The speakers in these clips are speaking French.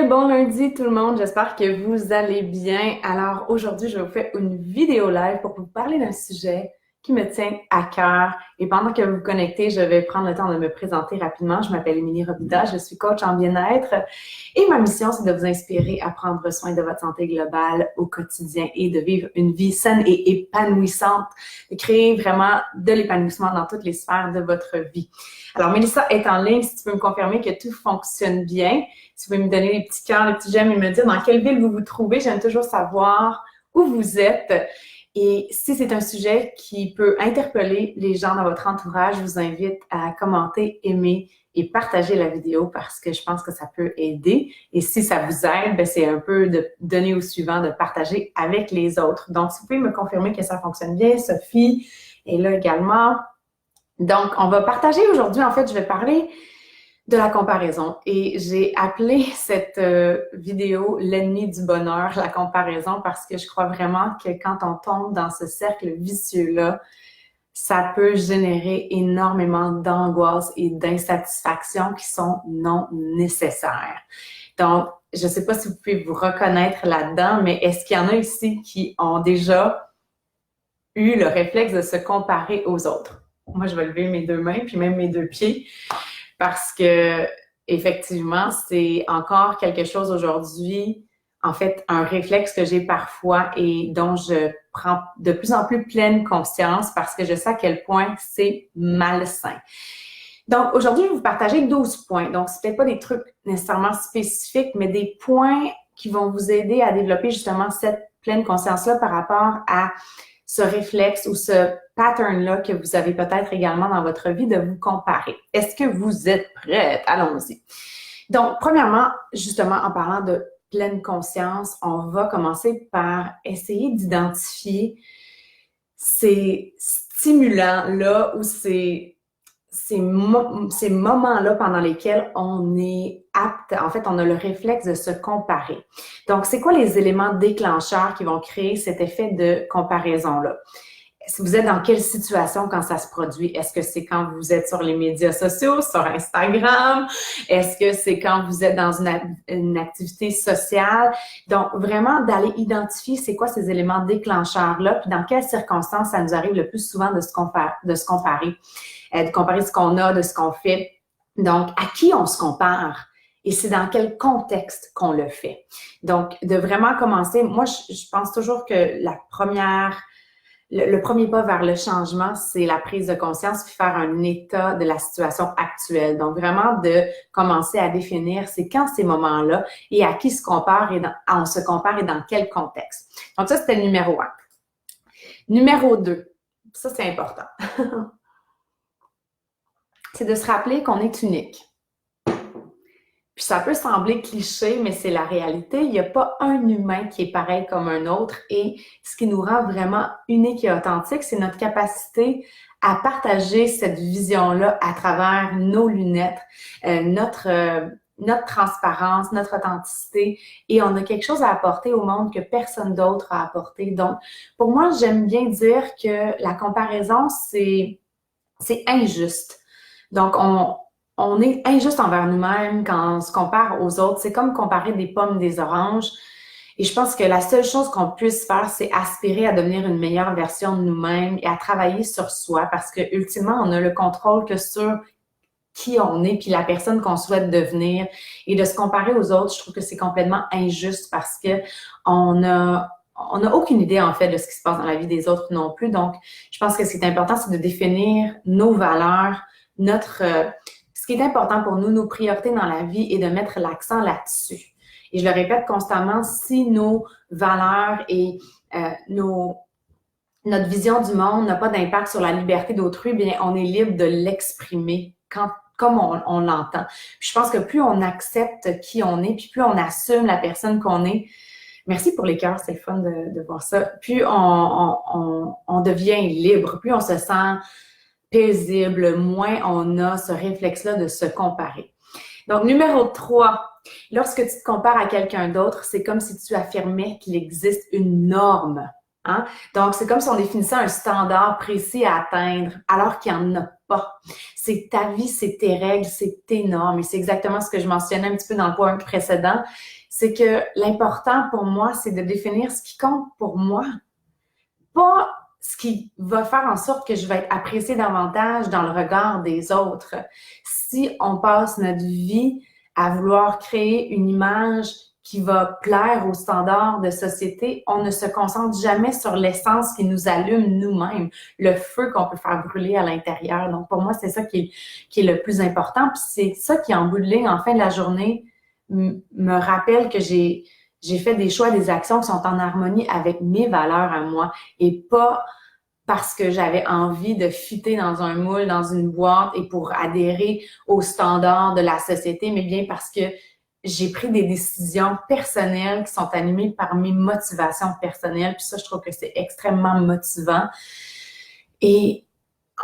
Très bon lundi tout le monde, j'espère que vous allez bien. Alors aujourd'hui, je vais vous faire une vidéo live pour vous parler d'un sujet qui me tient à cœur. Et pendant que vous vous connectez, je vais prendre le temps de me présenter rapidement. Je m'appelle Émilie Robida, je suis coach en bien-être et ma mission, c'est de vous inspirer à prendre soin de votre santé globale au quotidien et de vivre une vie saine et épanouissante, de créer vraiment de l'épanouissement dans toutes les sphères de votre vie. Alors, Mélissa est en ligne, si tu peux me confirmer que tout fonctionne bien. Si vous pouvez me donner les petits cœurs, les petits j'aime et me dire dans quelle ville vous vous trouvez. J'aime toujours savoir où vous êtes. Et si c'est un sujet qui peut interpeller les gens dans votre entourage, je vous invite à commenter, aimer et partager la vidéo parce que je pense que ça peut aider. Et si ça vous aide, ben c'est un peu de donner au suivant, de partager avec les autres. Donc, si vous pouvez me confirmer que ça fonctionne bien, Sophie est là également. Donc, on va partager aujourd'hui, en fait, je vais parler de la comparaison. Et j'ai appelé cette vidéo l'ennemi du bonheur, la comparaison, parce que je crois vraiment que quand on tombe dans ce cercle vicieux-là, ça peut générer énormément d'angoisse et d'insatisfaction qui sont non nécessaires. Donc, je ne sais pas si vous pouvez vous reconnaître là-dedans, mais est-ce qu'il y en a ici qui ont déjà eu le réflexe de se comparer aux autres? Moi, je vais lever mes deux mains, puis même mes deux pieds. Parce que, effectivement, c'est encore quelque chose aujourd'hui, en fait, un réflexe que j'ai parfois et dont je prends de plus en plus pleine conscience parce que je sais à quel point c'est malsain. Donc, aujourd'hui, je vais vous partager 12 points. Donc, c'est peut-être pas des trucs nécessairement spécifiques, mais des points qui vont vous aider à développer justement cette pleine conscience-là par rapport à ce réflexe ou ce pattern-là que vous avez peut-être également dans votre vie de vous comparer. Est-ce que vous êtes prête? Allons-y. Donc, premièrement, justement, en parlant de pleine conscience, on va commencer par essayer d'identifier ces stimulants-là ou ces moments-là pendant lesquels on est apte, en fait, on a le réflexe de se comparer. Donc, c'est quoi les éléments déclencheurs qui vont créer cet effet de comparaison-là? Est-ce que vous êtes dans quelle situation quand ça se produit? Est-ce que c'est quand vous êtes sur les médias sociaux, sur Instagram? Est-ce que c'est quand vous êtes dans une activité sociale? Donc, vraiment d'aller identifier c'est quoi ces éléments déclencheurs-là, puis dans quelles circonstances ça nous arrive le plus souvent de se comparer, de comparer ce qu'on a, de ce qu'on fait. Donc, à qui on se compare? Et c'est dans quel contexte qu'on le fait. Donc, de vraiment commencer, moi, je pense toujours que le premier pas vers le changement, c'est la prise de conscience puis faire un état de la situation actuelle. Donc, vraiment de commencer à définir c'est quand ces moments-là et à qui on se compare et dans quel contexte. Donc, ça, c'était le numéro 1. Numéro 2, ça, c'est important. C'est de se rappeler qu'on est unique. Puis ça peut sembler cliché, mais c'est la réalité. Il n'y a pas un humain qui est pareil comme un autre. Et ce qui nous rend vraiment unique et authentique, c'est notre capacité à partager cette vision-là à travers nos lunettes, notre transparence, notre authenticité. Et on a quelque chose à apporter au monde que personne d'autre a apporté. Donc, pour moi, j'aime bien dire que la comparaison, c'est injuste. Donc, on est injuste envers nous-mêmes quand on se compare aux autres. C'est comme comparer des pommes des oranges. Et je pense que la seule chose qu'on puisse faire, c'est aspirer à devenir une meilleure version de nous-mêmes et à travailler sur soi parce que ultimement, on a le contrôle que sur qui on est puis la personne qu'on souhaite devenir. Et de se comparer aux autres, je trouve que c'est complètement injuste parce que on n'a aucune idée, en fait, de ce qui se passe dans la vie des autres non plus. Donc, je pense que ce qui est important, c'est de définir nos valeurs, ce qui est important pour nous, nos priorités dans la vie et de mettre l'accent là-dessus. Et je le répète constamment, si nos valeurs et notre vision du monde n'a pas d'impact sur la liberté d'autrui, bien, on est libre de l'exprimer comme on l'entend. Puis je pense que plus on accepte qui on est, puis plus on assume la personne qu'on est, merci pour les cœurs, c'est le fun de voir ça, plus on devient libre, plus on se sent paisible, moins on a ce réflexe-là de se comparer. Donc, numéro 3, lorsque tu te compares à quelqu'un d'autre, c'est comme si tu affirmais qu'il existe une norme. Hein? Donc, c'est comme si on définissait un standard précis à atteindre, alors qu'il n'y en a pas. C'est ta vie, c'est tes règles, c'est tes normes. Et c'est exactement ce que je mentionnais un petit peu dans le point précédent. C'est que l'important pour moi, c'est de définir ce qui compte pour moi. Pas ce qui va faire en sorte que je vais être appréciée davantage dans le regard des autres. Si on passe notre vie à vouloir créer une image qui va plaire aux standards de société, on ne se concentre jamais sur l'essence qui nous allume nous-mêmes, le feu qu'on peut faire brûler à l'intérieur. Donc, pour moi, c'est ça qui est le plus important. Puis c'est ça qui, en bout de ligne, en fin de la journée, me rappelle que j'ai fait des choix, des actions qui sont en harmonie avec mes valeurs à moi et pas parce que j'avais envie de fitter dans un moule, dans une boîte et pour adhérer aux standards de la société, mais bien parce que j'ai pris des décisions personnelles qui sont animées par mes motivations personnelles. Puis ça, je trouve que c'est extrêmement motivant. Et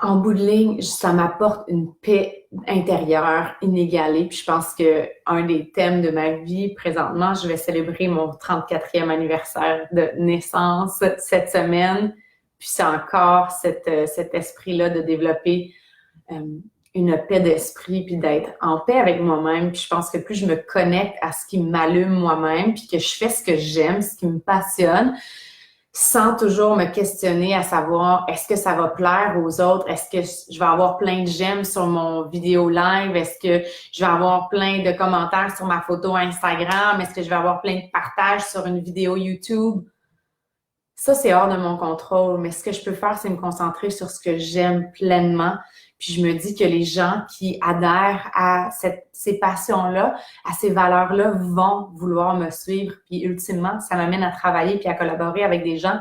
en bout de ligne, ça m'apporte une paix intérieure inégalée. Puis je pense que un des thèmes de ma vie présentement, je vais célébrer mon 34e anniversaire de naissance cette semaine. Puis c'est encore cet esprit-là de développer une paix d'esprit, puis d'être en paix avec moi-même. Puis je pense que plus je me connecte à ce qui m'allume moi-même, puis que je fais ce que j'aime, ce qui me passionne, sans toujours me questionner à savoir est-ce que ça va plaire aux autres, est-ce que je vais avoir plein de j'aime sur mon vidéo live, est-ce que je vais avoir plein de commentaires sur ma photo Instagram, est-ce que je vais avoir plein de partages sur une vidéo YouTube. Ça, c'est hors de mon contrôle, mais ce que je peux faire, c'est me concentrer sur ce que j'aime pleinement. Puis je me dis que les gens qui adhèrent à ces passions-là, à ces valeurs-là, vont vouloir me suivre. Puis ultimement, ça m'amène à travailler puis à collaborer avec des gens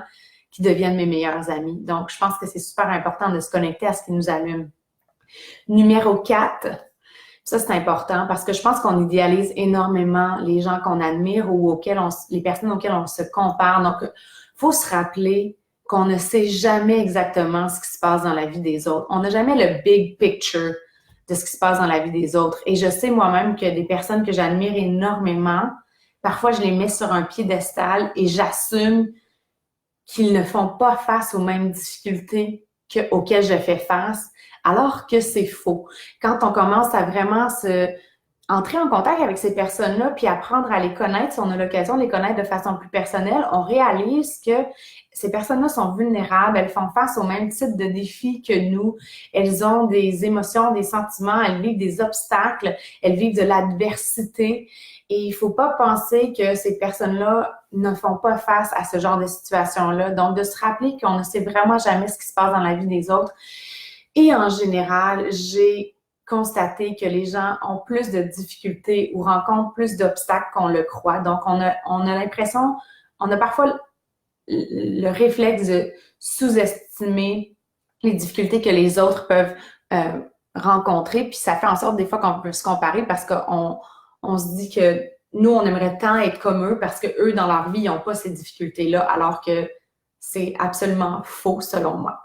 qui deviennent mes meilleurs amis. Donc, je pense que c'est super important de se connecter à ce qui nous allume. Numéro 4, ça c'est important parce que je pense qu'on idéalise énormément les gens qu'on admire ou les personnes auxquelles on se compare. Donc, faut se rappeler qu'on ne sait jamais exactement ce qui se passe dans la vie des autres. On n'a jamais le big picture de ce qui se passe dans la vie des autres. Et je sais moi-même que des personnes que j'admire énormément, parfois je les mets sur un piédestal et j'assume qu'ils ne font pas face aux mêmes difficultés auxquelles je fais face, alors que c'est faux. Quand on commence à vraiment entrer en contact avec ces personnes-là, puis apprendre à les connaître, si on a l'occasion de les connaître de façon plus personnelle, on réalise que ces personnes-là sont vulnérables, elles font face au même type de défis que nous, elles ont des émotions, des sentiments, elles vivent des obstacles, elles vivent de l'adversité, et il faut pas penser que ces personnes-là ne font pas face à ce genre de situation-là. Donc, de se rappeler qu'on ne sait vraiment jamais ce qui se passe dans la vie des autres. Et en général, j'ai constater que les gens ont plus de difficultés ou rencontrent plus d'obstacles qu'on le croit. Donc, on a l'impression, on a parfois le réflexe de sous-estimer les difficultés que les autres peuvent rencontrer. Puis ça fait en sorte des fois qu'on peut se comparer parce qu'on se dit que nous, on aimerait tant être comme eux parce que eux, dans leur vie, ils n'ont pas ces difficultés-là, alors que c'est absolument faux selon moi.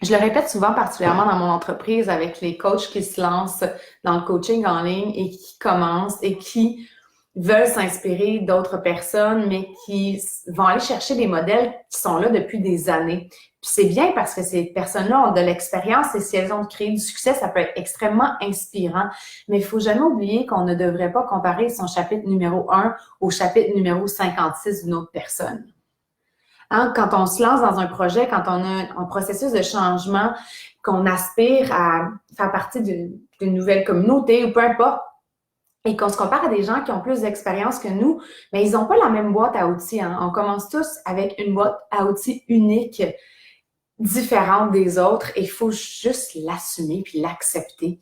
Je le répète souvent, particulièrement dans mon entreprise, avec les coachs qui se lancent dans le coaching en ligne et qui commencent et qui veulent s'inspirer d'autres personnes, mais qui vont aller chercher des modèles qui sont là depuis des années. Puis c'est bien parce que ces personnes-là ont de l'expérience et si elles ont créé du succès, ça peut être extrêmement inspirant. Mais il faut jamais oublier qu'on ne devrait pas comparer son chapitre numéro 1 au chapitre numéro 56 d'une autre personne. Hein, quand on se lance dans un projet, quand on a un processus de changement, qu'on aspire à faire partie d'une nouvelle communauté ou peu importe, et qu'on se compare à des gens qui ont plus d'expérience que nous, mais ils n'ont pas la même boîte à outils. Hein. On commence tous avec une boîte à outils unique, différente des autres, et il faut juste l'assumer puis l'accepter.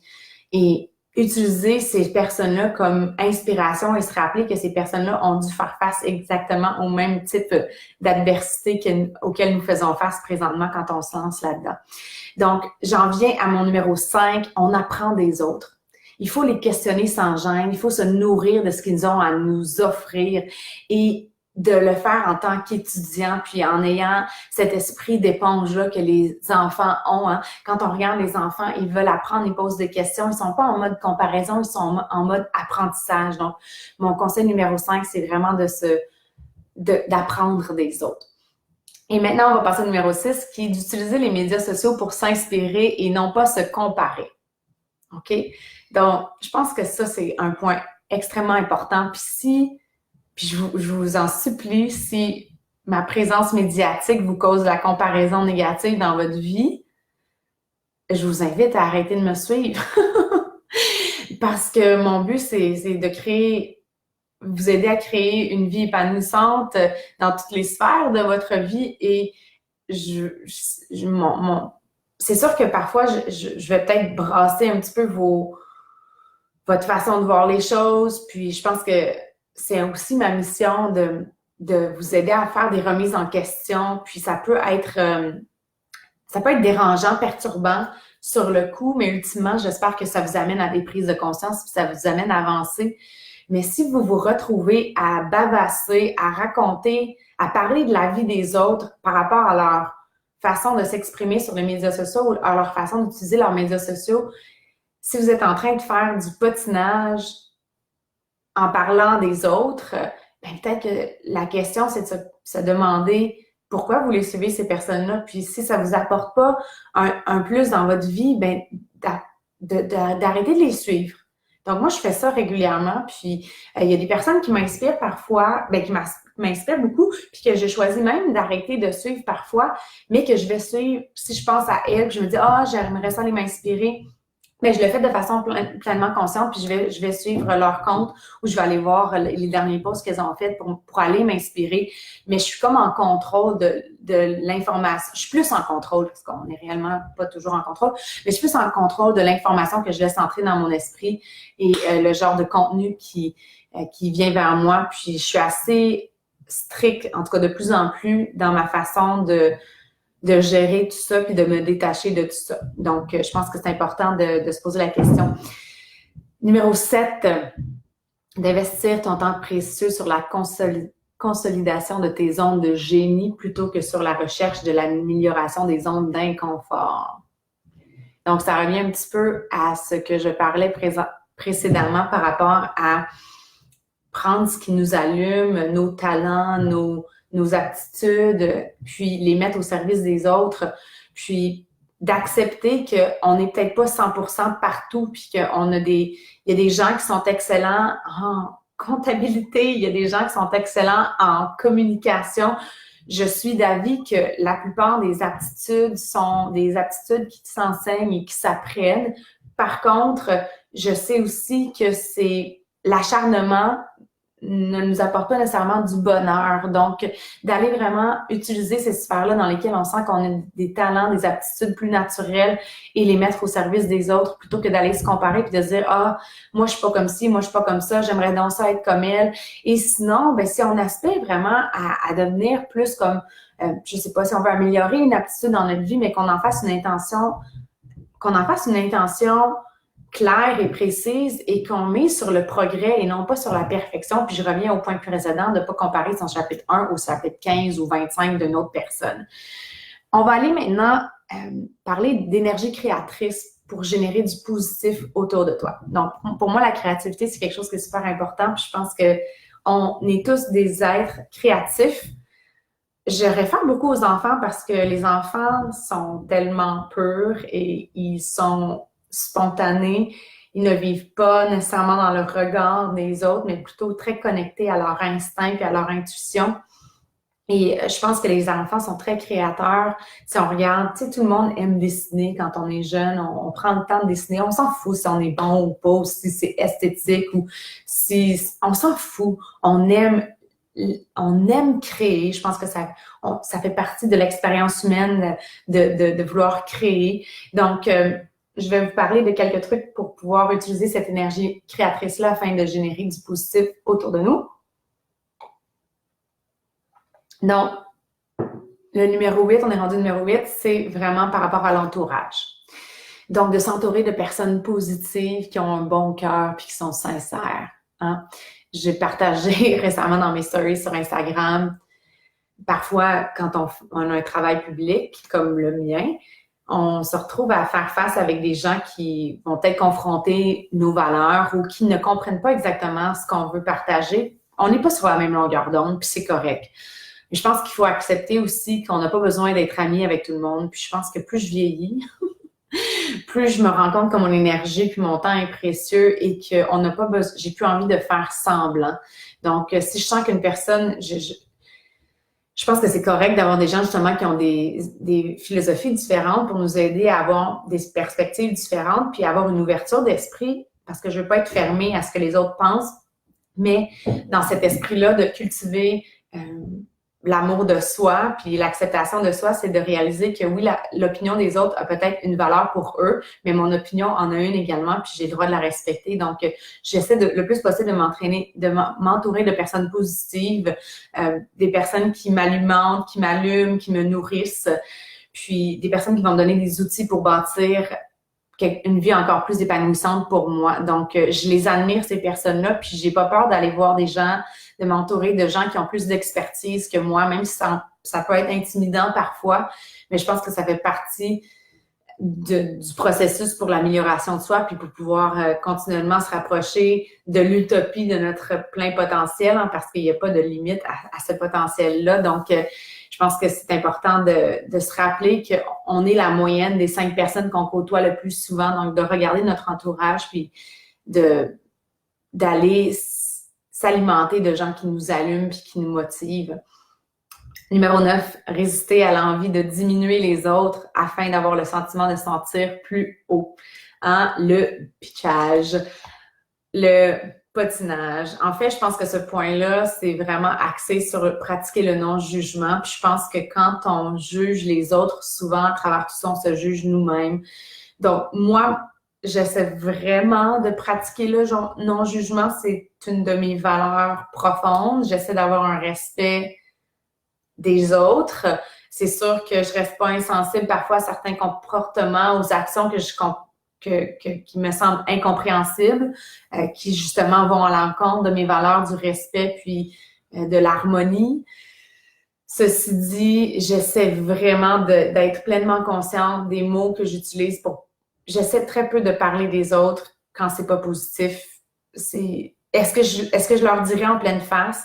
Et utiliser ces personnes-là comme inspiration et se rappeler que ces personnes-là ont dû faire face exactement au même type d'adversité auquel nous faisons face présentement quand on se lance là-dedans. Donc, j'en viens à mon numéro 5, on apprend des autres. Il faut les questionner sans gêne, il faut se nourrir de ce qu'ils ont à nous offrir et de le faire en tant qu'étudiant, puis en ayant cet esprit d'éponge-là que les enfants ont. Hein. Quand on regarde les enfants, ils veulent apprendre, ils posent des questions, ils sont pas en mode comparaison, ils sont en mode apprentissage. Donc, mon conseil numéro 5, c'est vraiment d'apprendre des autres. Et maintenant, on va passer au numéro 6, qui est d'utiliser les médias sociaux pour s'inspirer et non pas se comparer. OK? Donc, je pense que ça, c'est un point extrêmement important. Puis je vous en supplie, si ma présence médiatique vous cause la comparaison négative dans votre vie, je vous invite à arrêter de me suivre. Parce que mon but, c'est de vous aider à créer une vie épanouissante dans toutes les sphères de votre vie. Et c'est sûr que parfois, je vais peut-être brasser un petit peu votre façon de voir les choses. Puis je pense que c'est aussi ma mission de vous aider à faire des remises en question. Puis ça peut être dérangeant, perturbant sur le coup, mais ultimement, j'espère que ça vous amène à des prises de conscience, puis ça vous amène à avancer. Mais si vous vous retrouvez à bavasser, à raconter, à parler de la vie des autres par rapport à leur façon de s'exprimer sur les médias sociaux ou à leur façon d'utiliser leurs médias sociaux, si vous êtes en train de faire du potinage en parlant des autres, ben peut-être que la question, c'est de se demander pourquoi vous les suivez, ces personnes-là. Puis si ça vous apporte pas un plus dans votre vie, ben d'arrêter de les suivre. Donc moi, je fais ça régulièrement. Puis il y a des personnes qui m'inspirent parfois, ben qui m'inspirent beaucoup, puis que j'ai choisi même d'arrêter de suivre parfois, mais que je vais suivre, si je pense à elles, je me dis, j'aimerais ça aller m'inspirer. Mais je le fais de façon pleinement consciente, puis je vais suivre leur compte ou je vais aller voir les derniers posts qu'elles ont fait pour aller m'inspirer. Mais je suis comme en contrôle de l'information. Je suis plus en contrôle, parce qu'on n'est réellement pas toujours en contrôle, mais je suis plus en contrôle de l'information que je laisse entrer dans mon esprit et le genre de contenu qui vient vers moi. Puis je suis assez stricte, en tout cas de plus en plus, dans ma façon de gérer tout ça puis de me détacher de tout ça. Donc, je pense que c'est important de se poser la question. Numéro 7, d'investir ton temps précieux sur la consolidation de tes zones de génie plutôt que sur la recherche de l'amélioration des zones d'inconfort. Donc, ça revient un petit peu à ce que je parlais précédemment par rapport à prendre ce qui nous allume, nos talents, nos aptitudes, puis les mettre au service des autres, puis d'accepter qu'on n'est peut-être pas 100% partout, puis il y a des gens qui sont excellents en comptabilité, il y a des gens qui sont excellents en communication. Je suis d'avis que la plupart des aptitudes sont des aptitudes qui s'enseignent et qui s'apprennent. Par contre, je sais aussi que c'est l'acharnement ne nous apporte pas nécessairement du bonheur. Donc, d'aller vraiment utiliser ces sphères-là dans lesquelles on sent qu'on a des talents, des aptitudes plus naturelles et les mettre au service des autres plutôt que d'aller se comparer puis de se dire, moi, je suis pas comme ci, moi, je suis pas comme ça, j'aimerais donc ça être comme elle. Et sinon, ben, si on aspire vraiment à devenir plus comme, je sais pas, si on veut améliorer une aptitude dans notre vie, mais qu'on en fasse une intention claire et précise et qu'on met sur le progrès et non pas sur la perfection. Puis je reviens au point précédent de ne pas comparer son chapitre 1 au chapitre 15 ou 25 d'une autre personne. On va aller maintenant parler d'énergie créatrice pour générer du positif autour de toi. Donc, pour moi, la créativité, c'est quelque chose qui est super important. Puis je pense qu'on est tous des êtres créatifs. Je réfère beaucoup aux enfants parce que les enfants sont tellement purs et ils sont spontanés. Ils ne vivent pas nécessairement dans le regard des autres, mais plutôt très connectés à leur instinct et à leur intuition. Et je pense que les enfants sont très créateurs. Si on regarde, tu sais, tout le monde aime dessiner quand on est jeune. On prend le temps de dessiner. On s'en fout si on est bon ou pas, ou si c'est esthétique ou si... On s'en fout. On aime créer. Je pense que ça fait partie de l'expérience humaine de vouloir créer. Donc, je vais vous parler de quelques trucs pour pouvoir utiliser cette énergie créatrice-là afin de générer du positif autour de nous. Donc, le numéro 8, on est rendu au numéro 8, c'est vraiment par rapport à l'entourage. Donc, de s'entourer de personnes positives qui ont un bon cœur puis qui sont sincères. Hein? J'ai partagé récemment dans mes stories sur Instagram, parfois quand on a un travail public comme le mien, on se retrouve à faire face avec des gens qui vont peut-être confronter nos valeurs ou qui ne comprennent pas exactement ce qu'on veut partager. On n'est pas sur la même longueur d'onde, puis c'est correct. Mais je pense qu'il faut accepter aussi qu'on n'a pas besoin d'être ami avec tout le monde. Puis je pense que plus je vieillis, plus je me rends compte que mon énergie puis mon temps est précieux et qu'on n'a pas besoin, j'ai plus envie de faire semblant. Donc, si je sens qu'une personne, je pense que c'est correct d'avoir des gens justement qui ont des philosophies différentes pour nous aider à avoir des perspectives différentes puis avoir une ouverture d'esprit parce que je veux pas être fermée à ce que les autres pensent, mais dans cet esprit-là de cultiver l'amour de soi, puis l'acceptation de soi, c'est de réaliser que oui, l'opinion des autres a peut-être une valeur pour eux, mais mon opinion en a une également, puis j'ai le droit de la respecter. Donc, j'essaie le plus possible de m'entraîner, de m'entourer de personnes positives, des personnes qui m'alimentent, qui m'allument, qui me nourrissent, puis des personnes qui vont me donner des outils pour bâtir une vie encore plus épanouissante pour moi. Donc, je les admire, ces personnes-là, puis j'ai pas peur d'aller voir des gens, de m'entourer de gens qui ont plus d'expertise que moi, même si ça peut être intimidant parfois, mais je pense que ça fait partie du processus pour l'amélioration de soi, puis pour pouvoir continuellement se rapprocher de l'utopie de notre plein potentiel, hein, parce qu'il n'y a pas de limite à ce potentiel-là. Donc, je pense que c'est important de se rappeler qu'on est la moyenne des 5 personnes qu'on côtoie le plus souvent. Donc, de regarder notre entourage, puis d'aller s'alimenter de gens qui nous allument puis qui nous motivent. Numéro 9, résister à l'envie de diminuer les autres afin d'avoir le sentiment de se sentir plus haut. Hein? Le pitchage, le potinage. En fait, je pense que ce point-là, c'est vraiment axé sur pratiquer le non-jugement. Puis je pense que quand on juge les autres, souvent, à travers tout ça, on se juge nous-mêmes. Donc, moi, j'essaie vraiment de pratiquer le non-jugement. C'est une de mes valeurs profondes. J'essaie d'avoir un respect des autres. C'est sûr que je reste pas insensible parfois à certains comportements, aux actions qui me semblent incompréhensibles, qui justement vont à l'encontre de mes valeurs du respect puis de l'harmonie. Ceci dit, j'essaie vraiment d'être pleinement consciente des mots que j'utilise j'essaie très peu de parler des autres quand c'est pas positif. Est-ce que je leur dirais en pleine face?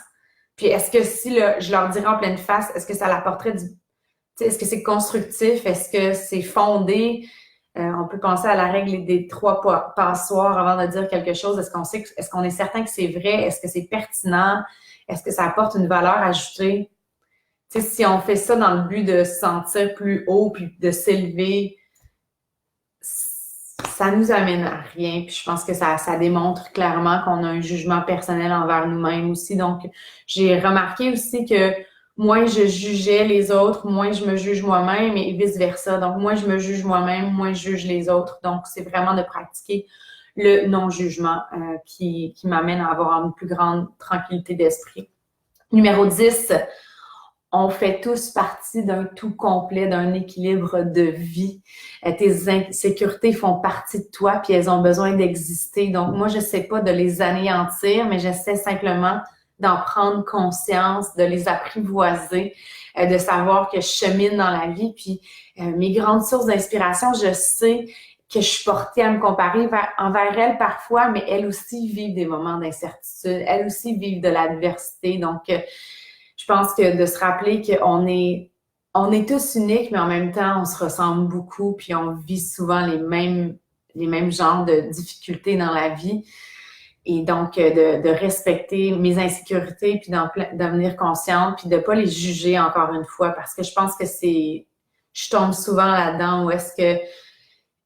Puis est-ce que si je leur dirais en pleine face, est-ce que ça l'apporterait est-ce que c'est constructif? Est-ce que c'est fondé? On peut penser à la règle des 3 passoires avant de dire quelque chose. Est-ce qu'on est certain que c'est vrai? Est-ce que c'est pertinent? Est-ce que ça apporte une valeur ajoutée? Si on fait ça dans le but de se sentir plus haut puis de s'élever, ça nous amène à rien. Puis je pense que ça démontre clairement qu'on a un jugement personnel envers nous-mêmes aussi. Donc, j'ai remarqué aussi que moins je jugeais les autres, moins je me juge moi-même et vice-versa. Donc, moins je me juge moi-même, moins je juge les autres. Donc, c'est vraiment de pratiquer le non-jugement qui m'amène à avoir une plus grande tranquillité d'esprit. Numéro 10, on fait tous partie d'un tout complet, d'un équilibre de vie. Tes insécurités font partie de toi, puis elles ont besoin d'exister. Donc, moi, je sais pas de les anéantir, mais j'essaie simplement d'en prendre conscience, de les apprivoiser, de savoir que je chemine dans la vie. Puis, mes grandes sources d'inspiration, je sais que je suis portée à me comparer envers elles parfois, mais elles aussi vivent des moments d'incertitude. Elles aussi vivent de l'adversité. Donc, je pense que de se rappeler qu'on est tous uniques, mais en même temps, on se ressemble beaucoup, puis on vit souvent les mêmes genres de difficultés dans la vie. Et donc, de respecter mes insécurités, puis d'en devenir consciente, puis de pas les juger encore une fois, parce que je pense que je tombe souvent là-dedans où est-ce que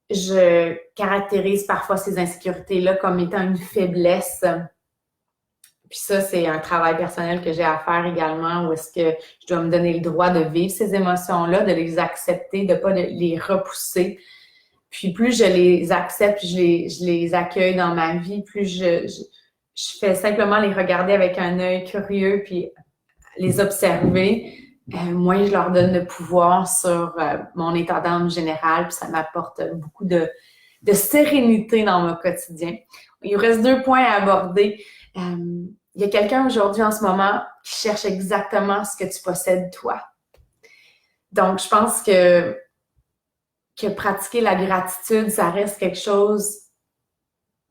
je caractérise parfois ces insécurités-là comme étant une faiblesse. Puis ça, c'est un travail personnel que j'ai à faire également, où est-ce que je dois me donner le droit de vivre ces émotions-là, de les accepter, de pas les repousser. Puis plus je les accepte, je les accueille dans ma vie, plus je fais simplement les regarder avec un œil curieux, puis les observer, moins je leur donne de pouvoir sur mon état d'âme général, puis ça m'apporte beaucoup de sérénité dans mon quotidien. Il nous reste 2 points à aborder. Il y a quelqu'un aujourd'hui en ce moment qui cherche exactement ce que tu possèdes toi. Donc, je pense que pratiquer la gratitude, ça reste quelque chose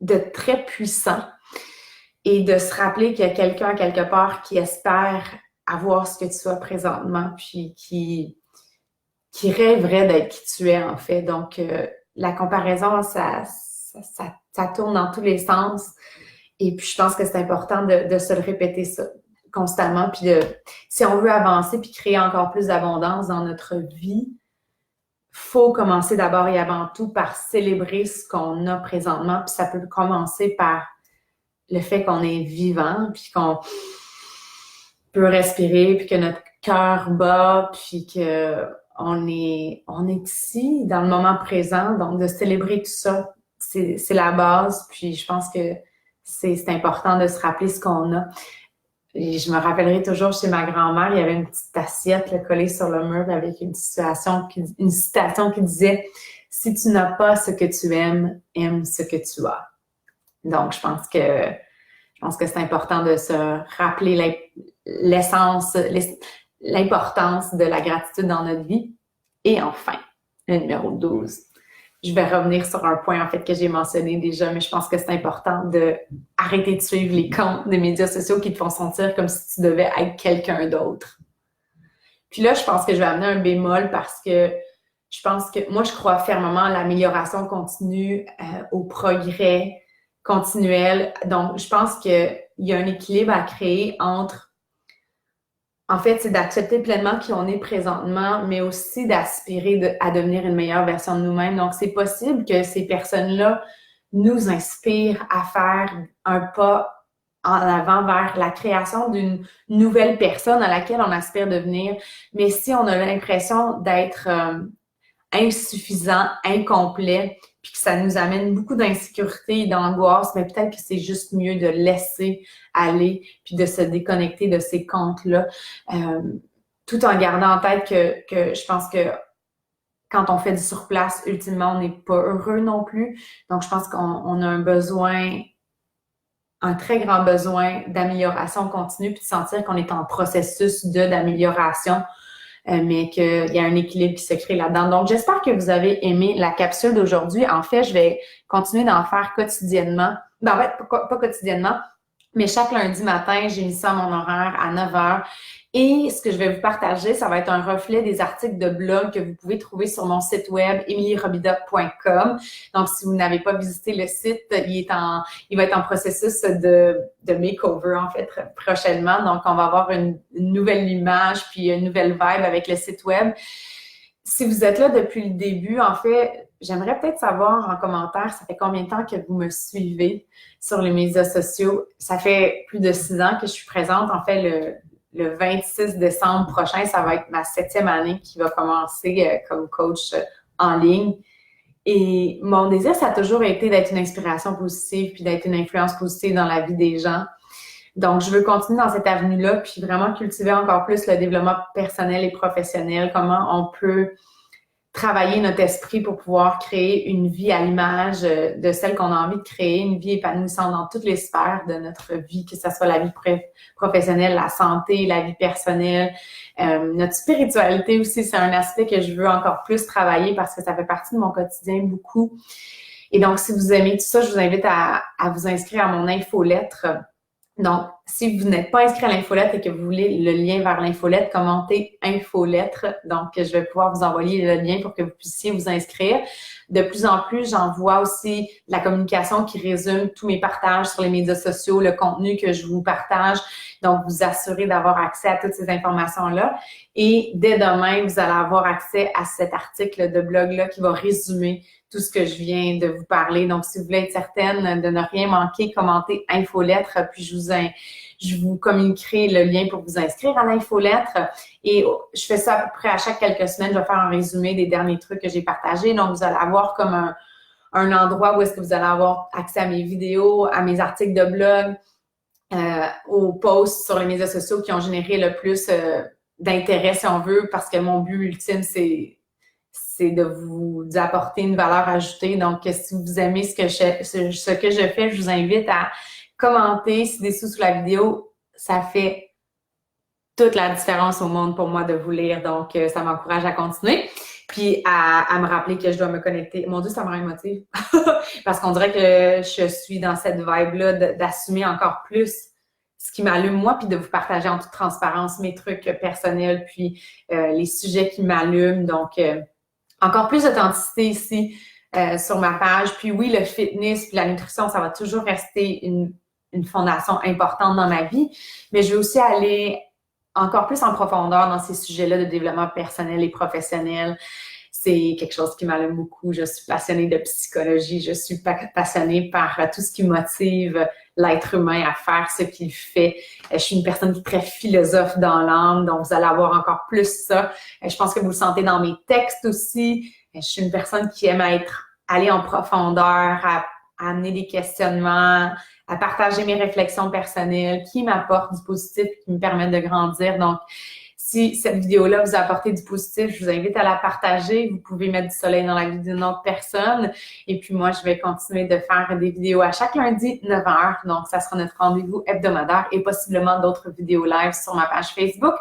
de très puissant et de se rappeler qu'il y a quelqu'un quelque part qui espère voir ce que tu as présentement, puis qui rêverait d'être qui tu es, en fait. Donc, la comparaison, ça tourne dans tous les sens. Et puis, je pense que c'est important de se le répéter ça constamment. Puis, si on veut avancer puis créer encore plus d'abondance dans notre vie, faut commencer d'abord et avant tout par célébrer ce qu'on a présentement. Puis, ça peut commencer par le fait qu'on est vivant, puis qu'on peut respirer, puis que notre cœur bat, puis que on est ici, dans le moment présent. Donc, de célébrer tout ça, c'est la base. Puis, je pense que c'est important de se rappeler ce qu'on a. Et je me rappellerai toujours chez ma grand-mère, il y avait une petite assiette là, collée sur le mur avec une citation qui disait « Si tu n'as pas ce que tu aimes, aime ce que tu as ». Donc, je pense que c'est important de se rappeler l'essence, l'importance de la gratitude dans notre vie. Et enfin, le numéro 12. Je vais revenir sur un point, en fait, que j'ai mentionné déjà, mais je pense que c'est important de arrêter de suivre les comptes des médias sociaux qui te font sentir comme si tu devais être quelqu'un d'autre. Puis là, je pense que je vais amener un bémol parce que je pense que moi, je crois fermement à l'amélioration continue, au progrès continuel. Donc, je pense qu'il y a un équilibre à créer entre, en fait, c'est d'accepter pleinement qui on est présentement, mais aussi d'aspirer à devenir une meilleure version de nous-mêmes. Donc, c'est possible que ces personnes-là nous inspirent à faire un pas en avant vers la création d'une nouvelle personne à laquelle on aspire devenir. Mais si on a l'impression d'être insuffisant, incomplet, puis que ça nous amène beaucoup d'insécurité et d'angoisse, mais peut-être que c'est juste mieux de laisser aller puis de se déconnecter de ces comptes-là, tout en gardant en tête que je pense que quand on fait du surplace, ultimement, on n'est pas heureux non plus. Donc, je pense qu'on a un très grand besoin d'amélioration continue puis de sentir qu'on est en processus d'amélioration. Mais qu'il y a un équilibre qui se crée là-dedans. Donc, j'espère que vous avez aimé la capsule d'aujourd'hui. En fait, je vais continuer d'en faire quotidiennement. Ben, en fait, pas quotidiennement, mais chaque lundi matin, j'ai mis ça à mon horaire à 9 heures. Et ce que je vais vous partager, ça va être un reflet des articles de blog que vous pouvez trouver sur mon site web emilierobida.com. Donc, si vous n'avez pas visité le site, il va être en processus de makeover, en fait, prochainement. Donc, on va avoir une nouvelle image puis une nouvelle vibe avec le site web. Si vous êtes là depuis le début, en fait, j'aimerais peut-être savoir en commentaire, ça fait combien de temps que vous me suivez sur les médias sociaux? Ça fait plus de 6 ans que je suis présente. En fait, le 26 décembre prochain, ça va être ma 7e année qui va commencer comme coach en ligne. Et mon désir, ça a toujours été d'être une inspiration positive puis d'être une influence positive dans la vie des gens. Donc, je veux continuer dans cette avenue-là puis vraiment cultiver encore plus le développement personnel et professionnel, comment on peut travailler notre esprit pour pouvoir créer une vie à l'image de celle qu'on a envie de créer, une vie épanouissante dans toutes les sphères de notre vie, que ce soit la vie professionnelle, la santé, la vie personnelle, notre spiritualité aussi, c'est un aspect que je veux encore plus travailler parce que ça fait partie de mon quotidien beaucoup. Et donc, si vous aimez tout ça, je vous invite à vous inscrire à mon infolettre. Donc, si vous n'êtes pas inscrit à l'infolettre et que vous voulez le lien vers l'infolettre, commentez infolettre. Donc, je vais pouvoir vous envoyer le lien pour que vous puissiez vous inscrire. De plus en plus, j'envoie aussi la communication qui résume tous mes partages sur les médias sociaux, le contenu que je vous partage. Donc, vous assurez d'avoir accès à toutes ces informations-là. Et dès demain, vous allez avoir accès à cet article de blog-là qui va résumer tout ce que je viens de vous parler. Donc, si vous voulez être certaine de ne rien manquer, commentez infolettre, puis je vous communiquerai le lien pour vous inscrire à l'infolettre. Et je fais ça à peu près à chaque quelques semaines. Je vais faire un résumé des derniers trucs que j'ai partagés. Donc, vous allez avoir comme un endroit où est-ce que vous allez avoir accès à mes vidéos, à mes articles de blog, aux posts sur les médias sociaux qui ont généré le plus d'intérêt, si on veut, parce que mon but ultime, c'est de vous apporter une valeur ajoutée. Donc, si vous aimez ce que je fais, je vous invite à commenter ci-dessous sous la vidéo. Ça fait toute la différence au monde pour moi de vous lire. Donc, ça m'encourage à continuer. Puis, à me rappeler que je dois me connecter. Mon Dieu, ça me rend émotive. Parce qu'on dirait que je suis dans cette vibe-là d'assumer encore plus ce qui m'allume moi, puis de vous partager en toute transparence mes trucs personnels, puis les sujets qui m'allument. Donc, encore plus d'authenticité ici sur ma page. Puis oui, le fitness puis la nutrition, ça va toujours rester une fondation importante dans ma vie, mais je vais aussi aller encore plus en profondeur dans ces sujets-là de développement personnel et professionnel. C'est quelque chose qui m'allume beaucoup. Je suis passionnée de psychologie. Je suis passionnée par tout ce qui motive l'être humain à faire ce qu'il fait. Je suis une personne qui est très philosophe dans l'âme, donc vous allez avoir encore plus ça. Je pense que vous le sentez dans mes textes aussi. Je suis une personne qui aime aller en profondeur, à amener des questionnements, à partager mes réflexions personnelles qui m'apportent du positif, qui me permettent de grandir. Donc, si cette vidéo-là vous a apporté du positif, je vous invite à la partager. Vous pouvez mettre du soleil dans la vie d'une autre personne. Et puis moi, je vais continuer de faire des vidéos à chaque lundi, 9h. Donc, ça sera notre rendez-vous hebdomadaire et possiblement d'autres vidéos live sur ma page Facebook.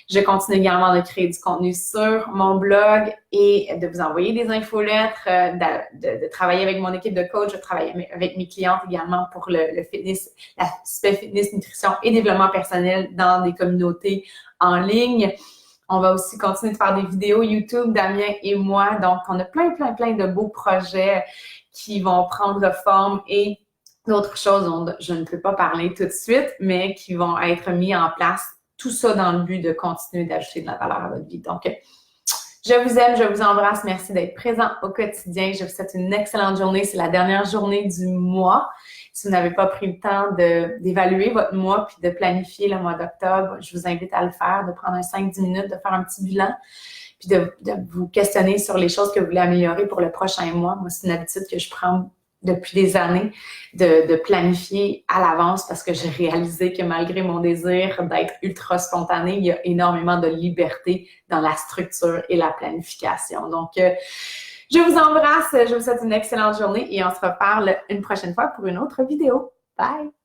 Je continue également de créer du contenu sur mon blog et de vous envoyer des infolettres, de travailler avec mon équipe de coach, de travailler avec mes clientes également pour le fitness, l'aspect fitness, nutrition et développement personnel dans des communautés en ligne. On va aussi continuer de faire des vidéos YouTube, Damien et moi. Donc, on a plein de beaux projets qui vont prendre forme et d'autres choses dont je ne peux pas parler tout de suite, mais qui vont être mis en place. Tout ça dans le but de continuer d'ajouter de la valeur à votre vie. Donc, je vous aime, je vous embrasse. Merci d'être présent au quotidien. Je vous souhaite une excellente journée. C'est la dernière journée du mois. Si vous n'avez pas pris le temps d'évaluer votre mois puis de planifier le mois d'octobre, je vous invite à le faire, de prendre 5-10 minutes, de faire un petit bilan puis de vous questionner sur les choses que vous voulez améliorer pour le prochain mois. Moi, c'est une habitude que je prends depuis des années, de planifier à l'avance parce que j'ai réalisé que malgré mon désir d'être ultra spontané, il y a énormément de liberté dans la structure et la planification. Donc, je vous embrasse, je vous souhaite une excellente journée et on se reparle une prochaine fois pour une autre vidéo. Bye!